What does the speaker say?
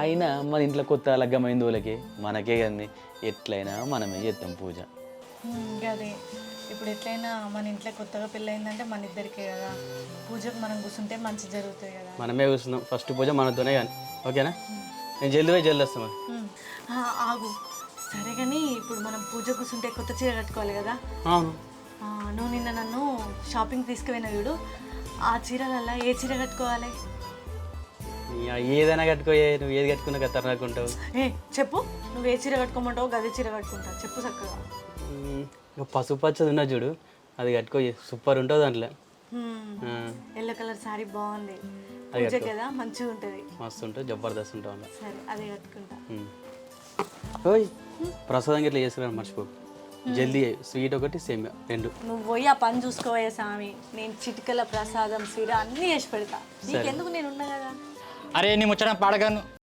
అయినా మన ఇంట్లో కొత్త లగ్గమైన వాళ్ళకి మనకే కానీ ఎట్లయినా మనమే చేస్తాం పూజ. అదే ఇప్పుడు ఎట్లయినా మన ఇంట్లో కొత్తగా పెళ్ళయిందంటే మన ఇద్దరికే కదా, పూజకు మనం కూర్చుంటే మంచి జరుగుతుంది కదా. మనమే కూర్చుందాం, ఫస్ట్ పూజ మనతోనే కానీ. ఓకేనా? నేను జల్దీ పోయి జల్దీ వస్తాను. ఆగు, సరే కానీ ఇప్పుడు మనం పూజ కూర్చుంటే కొత్త చీర కట్టుకోవాలి కదా. అవును. నువ్వు నిన్న నన్ను షాపింగ్ తీసుకుపోయినా చూడు, ఆ చీరలల్లా ఏ చీర కట్టుకోవాలి? ఏదైనా కట్టుకోయే, నువ్వు ఏది కట్టుకున్నా ఖతర్నాకుంటావు. చెప్పు, నువ్వు ఏ చీర కట్టుకోమంటావు గదే చీర కట్టుకుంటా, చెప్పు చక్కగా. ఇంకా పసుపు పచ్చది ఉన్నా చూడు, అది కట్టుకో, సూపర్ ఉంటుంది దాంట్లో. ఎల్లో కలర్ సారీ బాగుంది, పూజ కదా మంచిగా ఉంటుంది. మస్తు ఉంటుంది, జబర్దస్త్ ఉంటుంది. సరే అదే కట్టుకుంటా. ఓయ్ ప్రసాదం ఇట్లా చేసుకున్నాను, మర్చిపో. జల్దీ స్వీట్ ఒకటి సేమియా రెండు. నువ్వు పోయి ఆ పని చూసుకోవయ్యా స్వామి, నేను చిటికల ప్రసాదం సీర అన్నీ చేసి పెడతా, నీకెందుకు నేను ఉన్నా కదా. అరే నీ ముచ్చడం పాడగాను,